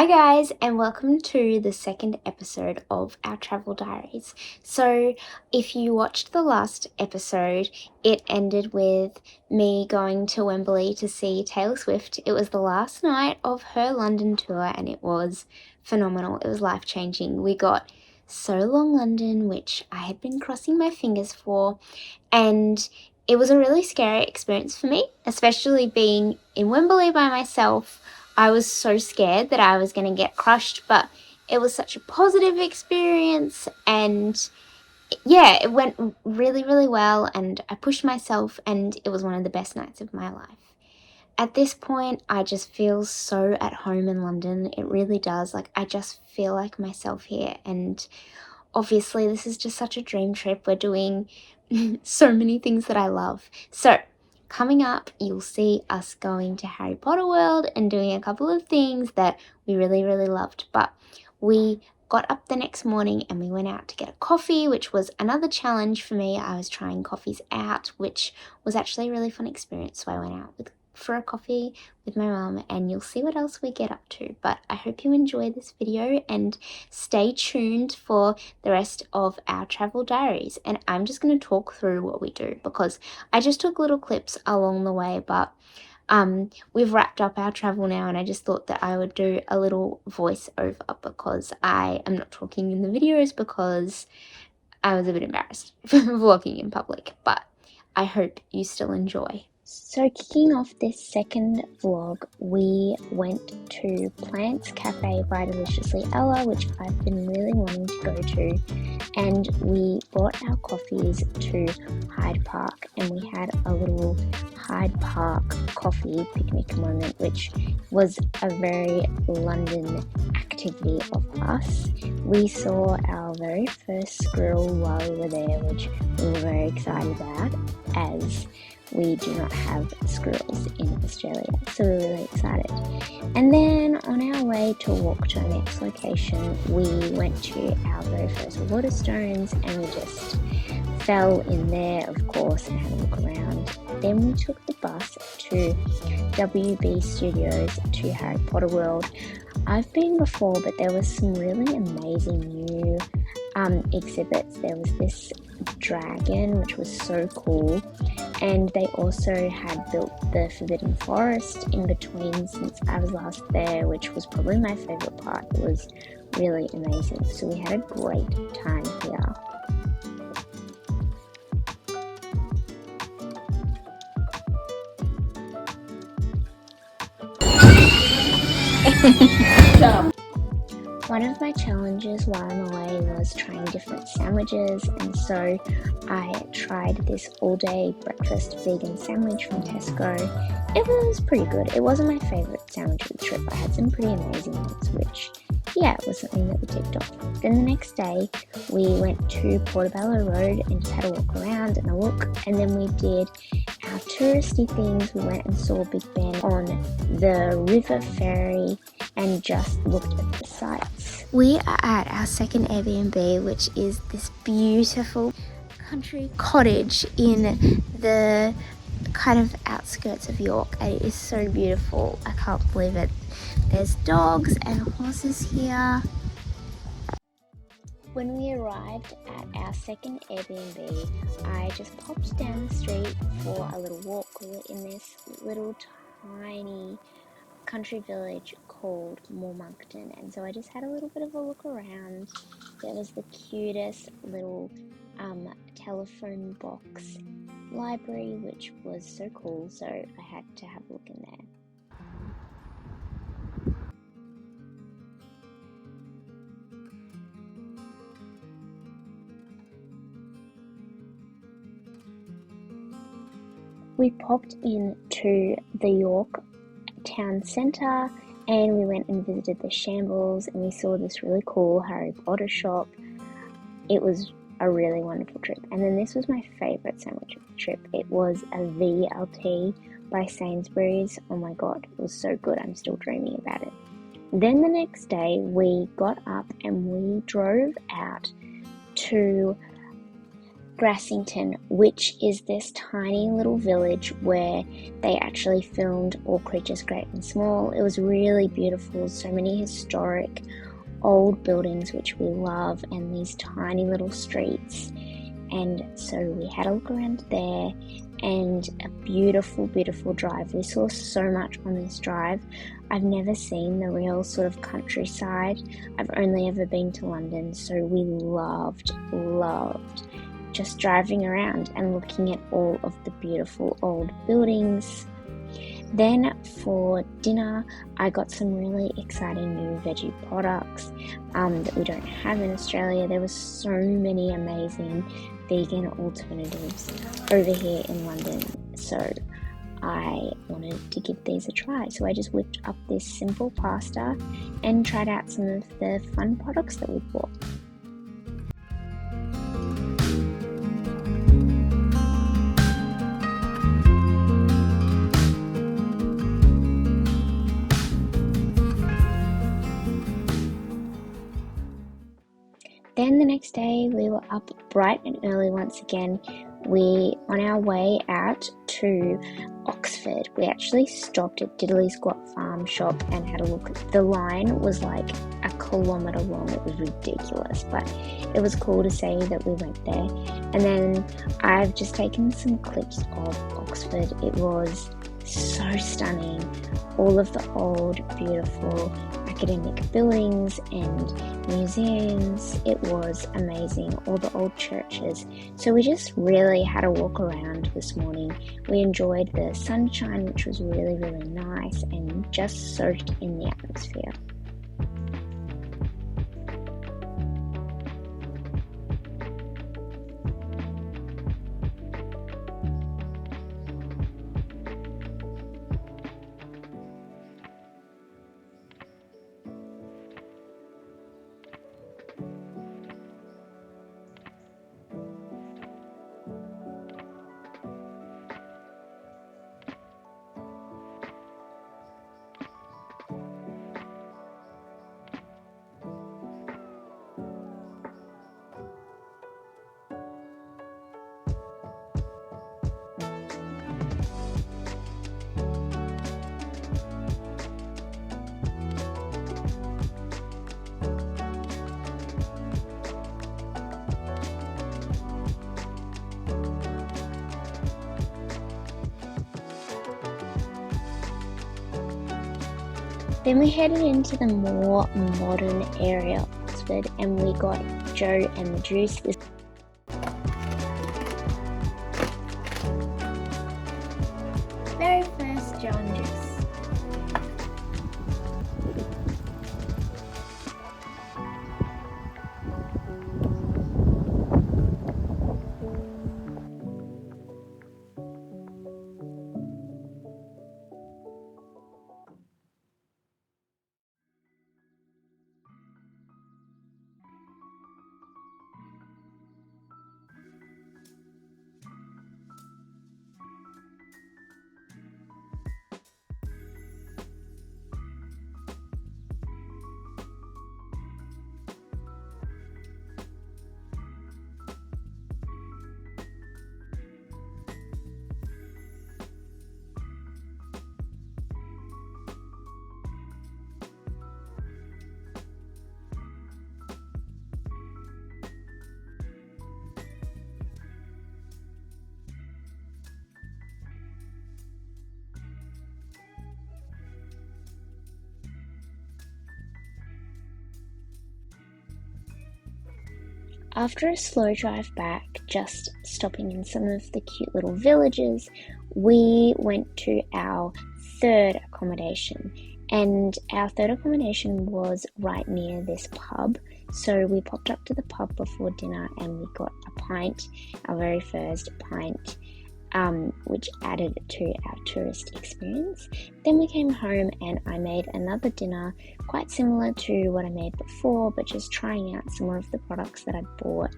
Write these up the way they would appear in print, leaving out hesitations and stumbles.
Hi guys, and welcome to the second episode of our travel diaries. So if you watched the last episode, it ended with me going to Wembley to see Taylor Swift. It was the last night of her London tour and it was phenomenal. It was life-changing. We got So Long London, which I had been crossing my fingers for, and it was a really scary experience for me, especially being in Wembley by myself. I was so scared that I was going to get crushed, but it was such a positive experience, and yeah, it went really, really well, and I pushed myself, and it was one of the best nights of my life. At this point, I just feel so at home in London. It really does. Like, I just feel like myself here, and obviously this is just such a dream trip. We're doing so many things that I love. So coming up, you'll see us going to Harry Potter World and doing a couple of things that we really, really loved. But we got up the next morning and we went out to get a coffee, which was another challenge for me. I was trying coffees out, which was actually a really fun experience. So I went out for a coffee with my mum, and you'll see what else we get up to. But I hope you enjoy this video and stay tuned for the rest of our travel diaries. And I'm just going to talk through what we do because I just took little clips along the way, but we've wrapped up our travel now, and I just thought that I would do a little voiceover because I am not talking in the videos because I was a bit embarrassed for vlogging in public, but I hope you still enjoy. So kicking off this second vlog, we went to Plants Cafe by Deliciously Ella, which I've been really wanting to go to, and we bought our coffees to Hyde Park, and we had a little Hyde Park coffee picnic moment, which was a very London activity of us. We saw our very first squirrel while we were there, which we were very excited about, as we do not have squirrels in Australia, so we're really excited. And then on our way to walk to our next location, we went to our very first Waterstones, and we just fell in there, of course, and had a look around. Then we took the bus to WB Studios to Harry Potter World. I've been before, but there was some really amazing new exhibits. There was this dragon, which was so cool, and they also had built the Forbidden Forest in between since I was last there, which was probably my favourite part. It was really amazing, so we had a great time here. One of my challenges while I'm away was trying different sandwiches, and so I tried this all-day breakfast vegan sandwich from Tesco. It was pretty good. It wasn't my favourite sandwich of the trip. I had some pretty amazing ones, which, yeah, it was something that we ticked off. Then the next day, we went to Portobello Road and just had a walk around and a look, and then we did our touristy things. We went and saw Big Ben on the river ferry and just looked at the sights. We are at our second Airbnb, which is this beautiful country cottage in the kind of outskirts of York, and it is so beautiful. I can't believe it. There's dogs and horses here. When we arrived at our second Airbnb, I just popped down the street for a little walk. We were in this little tiny country village called Moormoncton, and so I just had a little bit of a look around. There was the cutest little telephone box library, which was so cool, so I had to have a look in there. We popped into the York town centre, and we went and visited the Shambles, and we saw this really cool Harry Potter shop. It was a really wonderful trip. And then this was my favourite sandwich of the trip. It was a VLT by Sainsbury's. Oh my god, it was so good. I'm still dreaming about it. Then the next day we got up and we drove out to Grassington, which is this tiny little village where they actually filmed All Creatures Great and Small. It was really beautiful, so many historic old buildings which we love, and these tiny little streets. And so we had a look around there, and a beautiful drive. We saw so much on this drive. I've never seen the real sort of countryside. I've only ever been to London, so we loved just driving around and looking at all of the beautiful old buildings. Then for dinner, I got some really exciting new veggie products that we don't have in Australia. There were so many amazing vegan alternatives over here in London, so I wanted to give these a try. So I just whipped up this simple pasta and tried out some of the fun products that we bought. Then the next day we were up bright and early once again. On our way out to Oxford, we actually stopped at Diddley Squat Farm Shop and had a look. The line was like a kilometre long. It was ridiculous, but it was cool to say that we went there. And then I've just taken some clips of Oxford. It was so stunning. All of the old, beautiful academic buildings and museums. It was amazing. All the old churches. So we just really had a walk around this morning. We enjoyed the sunshine, which was really nice, and just soaked in the atmosphere. Then we headed into the more modern area of Oxford, and we got Joe and the Juice. Very first Joe and Juice. After a slow drive back, just stopping in some of the cute little villages, we went to our third accommodation. And our third accommodation was right near this pub. So we popped up to the pub before dinner and we got a pint, our very first pint, which added to our tourist experience. Then we came home and I made another dinner quite similar to what I made before, but just trying out some more of the products that I bought.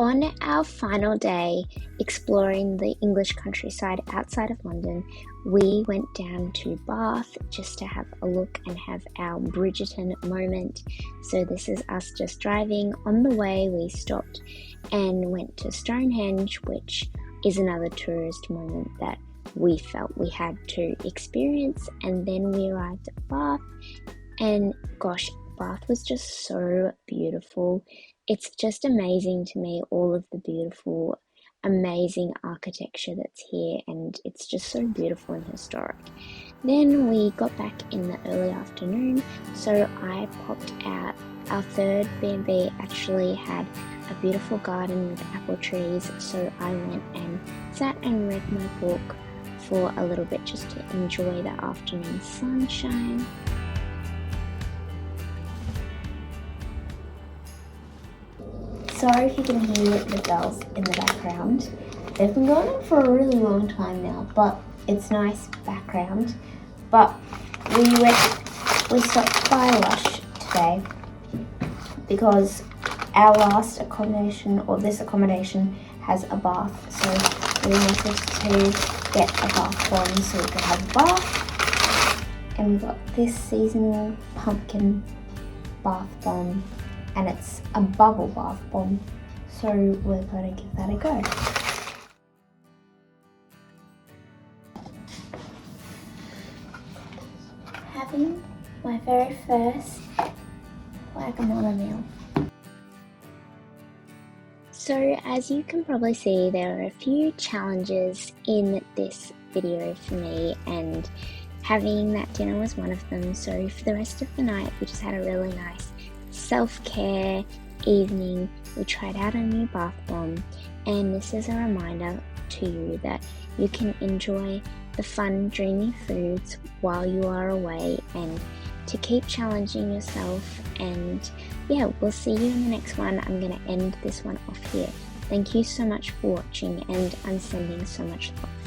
On our final day exploring the English countryside outside of London, we went down to Bath just to have a look and have our Bridgerton moment. So this is us just driving. On the way we stopped and went to Stonehenge, which is another tourist moment that we felt we had to experience. And then we arrived at Bath, and gosh, Bath was just so beautiful. It's just amazing to me, all of the beautiful, amazing architecture that's here, and it's just so beautiful and historic. Then we got back in the early afternoon, so I popped out. Our third B&B actually had a beautiful garden with apple trees, so I went and sat and read my book for a little bit just to enjoy the afternoon sunshine. Sorry if you can hear the bells in the background. They've been going on for a really long time now, but it's nice background. But we stopped by Lush today because our last accommodation, or this accommodation, has a bath, so we wanted to get a bath bomb so we could have a bath. And we got this seasonal pumpkin bath bomb, and it's a bubble bath bomb, so we're going to give that a go. Having my very first Wagamama meal. So as you can probably see, there are a few challenges in this video for me, and having that dinner was one of them. So for the rest of the night we just had a really nice self-care evening. We tried out a new bath bomb, and this is a reminder to you that you can enjoy the fun, dreamy foods while you are away, and to keep challenging yourself. And yeah, we'll see you in the next one. I'm going to end this one off here. Thank you so much for watching, and I'm sending so much love.